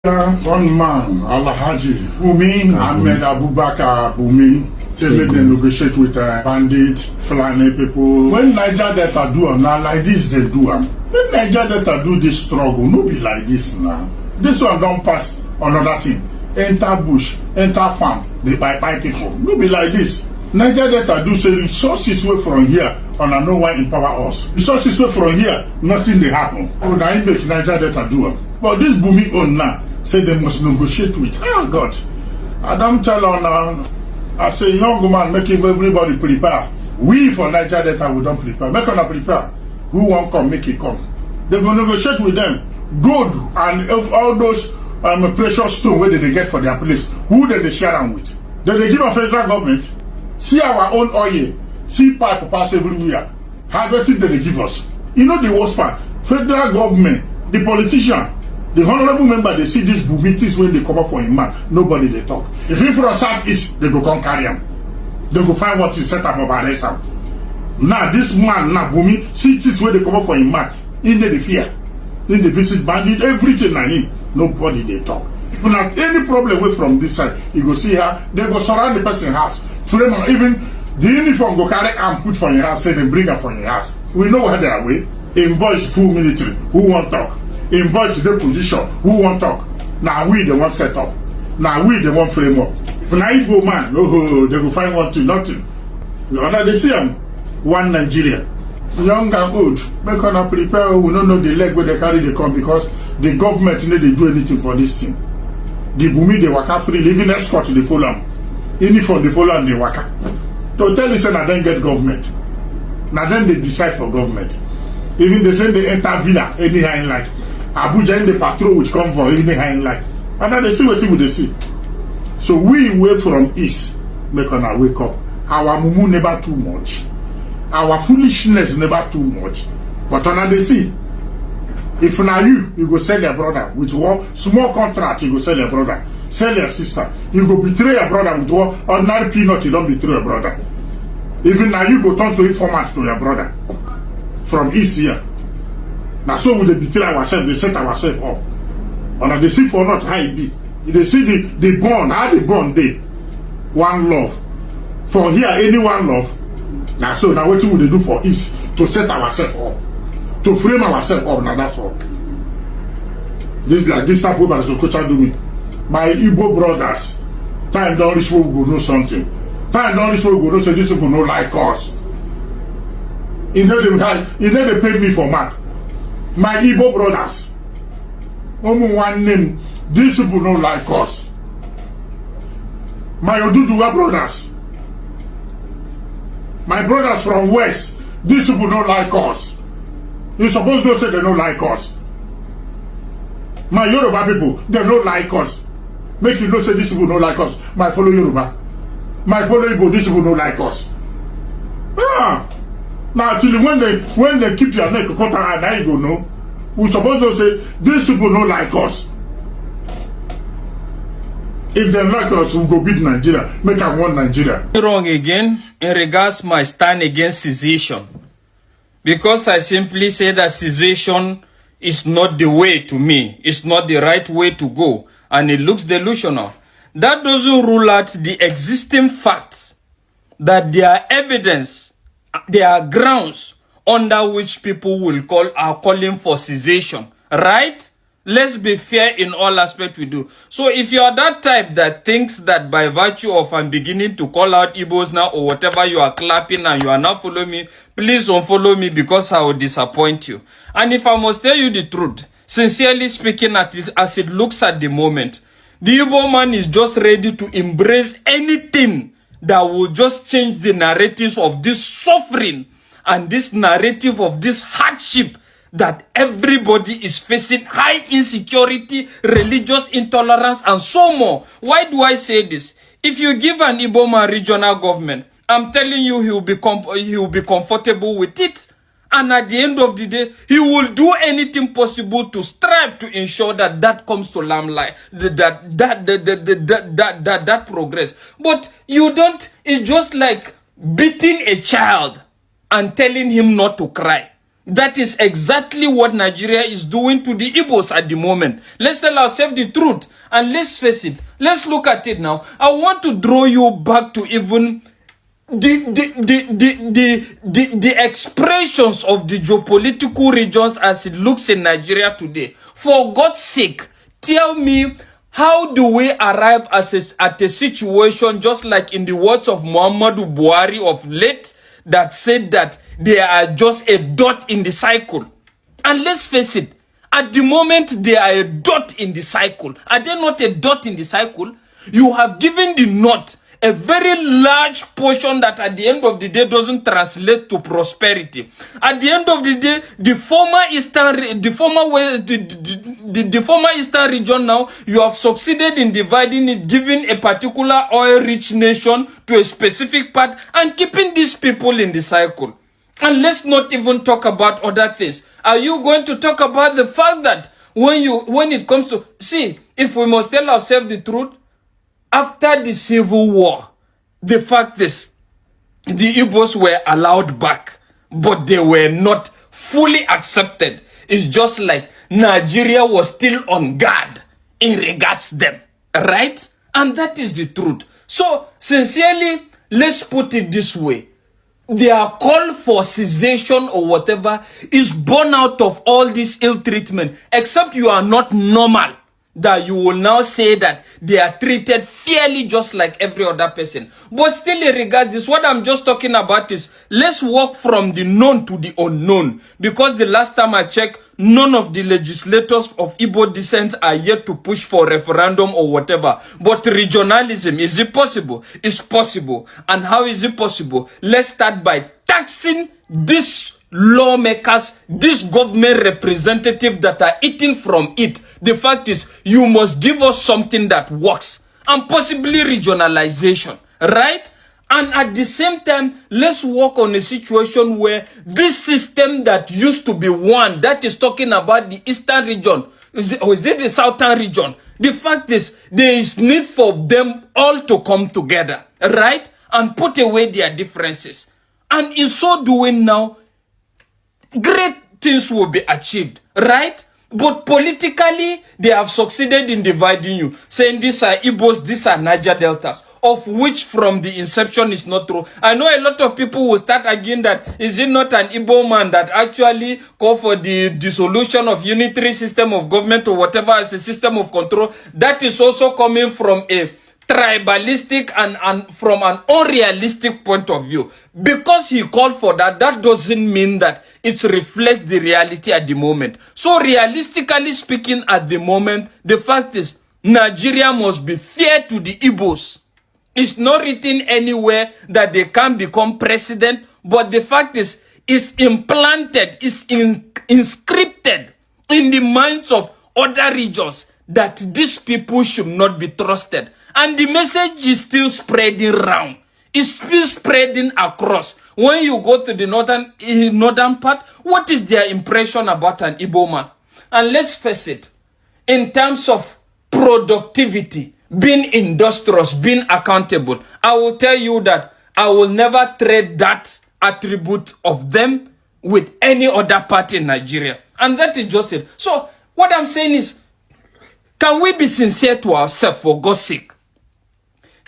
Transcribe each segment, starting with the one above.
One man, Alhaji Bumi Ahmed Abubakar Bumi, say make them negotiate with bandit, Fulani people. When Niger Delta do am now like this, they do am. When Niger Delta do this struggle, no be like this now. This one don't pass another thing. Enter bush, enter farm, they buy people. No be like this. Niger Delta do say resources way from here, and I know why empower us. Resources way from here, nothing they happen. Oh, now he make Niger Delta do am. But this Bumi own now, say they must negotiate with. Oh God. I don't tell her now. As a young man, making everybody prepare. We for Niger Delta, we don't prepare. Make them prepare. Who won't come, make it come. They will negotiate with them. Gold and all those precious stone where they get for their place. Who they share them with? Then they give a federal government. See our own oil. See pipe pass everywhere. How much did they give us? You know the worst part? Federal government, the politician, the honorable member, they see these bumitis when they come up for him man. Nobody they talk. If he from southeast, they go come carry him. They go find what to set up or arrest him. Now this man, now Bumi, see this way they come up for him man. In the fear. In the visit bandit, everything na him. Nobody they talk. If you have any problem with from this side, you go see her, they go surround the person's house. Frame on even the uniform go carry and put for your house, say they bring her for your house. We know where they are way. In boys full military, who won't talk? In boys the position, who won't talk? Now we the one set up. Now we the one frame up. If an Igbo man, oh, they will find one thing, nothing. You know, they see them, one Nigeria. Young and old, make on prepare, we don't know the leg where they carry they come because the government you know they do anything for this thing. The Bumi they waka free, living escort they follow them. Uniform they follow and they waka. To tell you say now then get government. Now then they decide for government. Even they say they enter villa anyhow in like. Abuja in the patrol which come for anyhow in like. And then they see what they see. So we wait from east, make on our wake up. Our mumu never too much. Our foolishness never too much. But on they see. If now you go sell your brother with one small contract, you go sell your brother. Sell your sister. You go betray your brother with one ordinary peanut, you don't betray your brother. Even now you go turn to informant to your brother. From east here. Now so we betray ourselves, they set ourselves up. And they see for not how it be. They see the bond, how the bond they. One love. For here, any one love. Now so now what will they do for east to set ourselves up? To frame ourselves up, now that's all. This like this type of as a coach do me. My Igbo brothers, time don't reach where we go know something. Time don't reach where we go know say this people no like us. You know they pay me for math. My Igbo brothers. Only one name. These people don't like us. My Oduduwa brothers. My brothers from West. These people don't like us. You supposed to say they don't like us. My Yoruba people, they don't like us. Make you know say these people don't like us. My follow Yoruba. My follow Igbo, these people don't like us. Ah. Now till when they keep your neck cut and now you go know. We supposed to say these people don't like us. If they like us, we'll go beat Nigeria. Make them one Nigeria. Wrong again in regards my stand against secession. Because I simply say that secession is not the way to me. It's not the right way to go. And it looks delusional. That doesn't rule out the existing facts that there are evidence, there are grounds under which people are calling for secession. Right? Let's be fair in all aspects we do. So if you are that type that thinks that by virtue of I'm beginning to call out Igbos now or whatever, you are clapping and you are not following me, please unfollow me because I will disappoint you. And if I must tell you the truth, sincerely speaking, as it looks at the moment, the Igbo man is just ready to embrace anything that will just change the narratives of this suffering and this narrative of this hardship that everybody is facing, high insecurity, religious intolerance, and so more. Why do I say this? If you give an Igbo man regional government, I'm telling you he will be comfortable with it. And at the end of the day, he will do anything possible to strive to ensure that that comes to limelight, that progress. But you don't, it's just like beating a child and telling him not to cry. That is exactly what Nigeria is doing to the Igbos at the moment. Let's tell ourselves the truth and let's face it. Let's look at it now. I want to draw you back to even the expressions of the geopolitical regions as it looks in Nigeria today. For God's sake, tell me, how do we arrive at a situation just like in the words of Muhammadu Buhari of late, that said that they are just a dot in the cycle? And let's face it, at the moment they are a dot in the cycle. Are they not a dot in the cycle? You have given the North a very large portion that at the end of the day doesn't translate to prosperity. At the end of the day, the former Eastern region now, you have succeeded in dividing it, giving a particular oil-rich nation to a specific part and keeping these people in the cycle. And let's not even talk about other things. Are you going to talk about the fact that when it comes to, see, if we must tell ourselves the truth, after the Civil War, the fact is, the Igbos were allowed back, but they were not fully accepted. It's just like Nigeria was still on guard in regards to them, right? And that is the truth. So, sincerely, let's put it this way. Their call for cessation or whatever is born out of all this ill treatment, except you are not normal, that you will now say that they are treated fairly just like every other person. But still, in regards this, what I'm just talking about is, let's walk from the known to the unknown. Because the last time I checked, none of the legislators of Igbo descent are yet to push for referendum or whatever. But regionalism, is it possible? It's possible. And how is it possible? Let's start by taxing this lawmakers, this government representative that are eating from it. The fact is, you must give us something that works, and possibly regionalization, right? And at the same time, let's work on a situation where this system that used to be one, that is talking about the eastern region, or is it the southern region? The fact is, there is need for them all to come together, right? And put away their differences. And in so doing now, great things will be achieved, right? But politically, they have succeeded in dividing you, saying these are Igbos, these are Niger Deltas, of which from the inception is not true. I know a lot of people will start arguing that, is it not an Igbo man that actually called for the dissolution of unitary system of government or whatever as a system of control? That is also coming from a tribalistic and from an unrealistic point of view. Because he called for that, that doesn't mean that it reflects the reality at the moment. So realistically speaking, at the moment, the fact is, Nigeria must be fair to the Igbos. It's not written anywhere that they can become president, but the fact is, it's implanted, it's inscripted in the minds of other regions that these people should not be trusted. And the message is still spreading around. It's still spreading across. When you go to the northern part, what is their impression about an Igbo man? And let's face it, in terms of productivity, being industrious, being accountable, I will tell you that I will never trade that attribute of them with any other party in Nigeria. And that is just it. So what I'm saying is, can we be sincere to ourselves, for God's sake?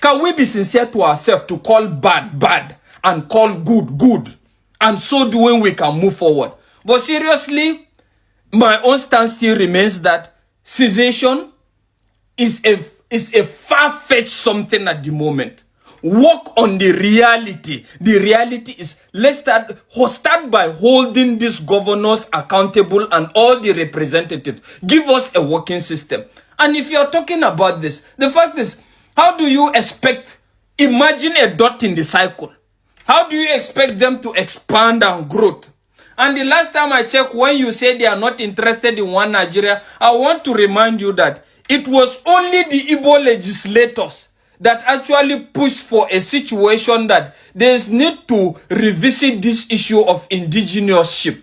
Can we be sincere to ourselves to call bad, bad, and call good, good? And so doing, we can move forward. But seriously, my own stance still remains that cessation is a far-fetched something at the moment. Work on the reality. The reality is, let's start by holding these governors accountable and all the representatives. Give us a working system. And if you're talking about this, the fact is, how do you expect, imagine a dot in the cycle. How do you expect them to expand and grow? And the last time I checked, when you say they are not interested in one Nigeria, I want to remind you that it was only the Igbo legislators that actually pushed for a situation that there is need to revisit this issue of indigenousship.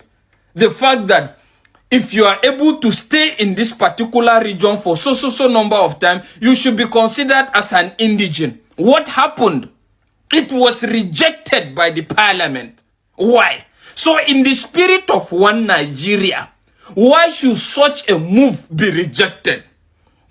The fact that if you are able to stay in this particular region for so number of time, you should be considered as an indigene. What happened? It was rejected by the parliament. Why? So in the spirit of one Nigeria, why should such a move be rejected?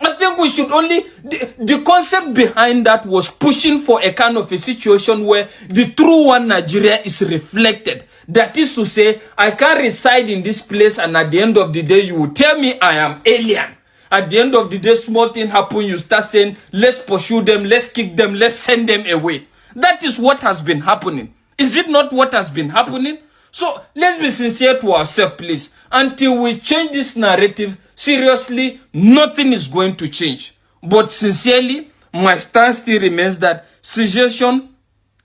I think we should only, the concept behind that was pushing for a kind of a situation where the true one Nigeria is reflected. That is to say, I can't reside in this place and at the end of the day, you will tell me I am alien. At the end of the day, small thing happen, you start saying, let's pursue them, let's kick them, let's send them away. That is what has been happening. Is it not what has been happening? So let's be sincere to ourselves, please. Until we change this narrative, seriously, nothing is going to change. But sincerely, my stance still remains that secession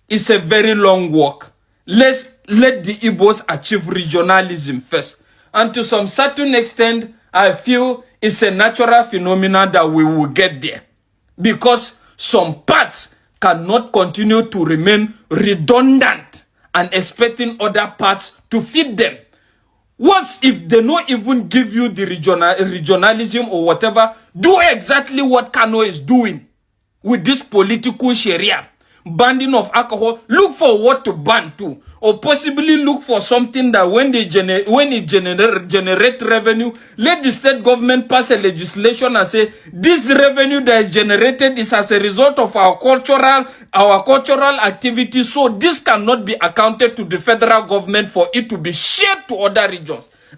is a very long walk. Let's let the Igbos achieve regionalism first. And to some certain extent, I feel it's a natural phenomenon that we will get there. Because some parts cannot continue to remain redundant and expecting other parts to feed them. What if they don't even give you the regionalism or whatever? Do exactly what Kanu is doing with this political sharia. Banning of alcohol. Look for what to ban to. Or possibly look for something that when it generate revenue, let the state government pass a legislation and say, this revenue that is generated is as a result of our cultural activities. So this cannot be accounted to the federal government for it to be shared to other regions.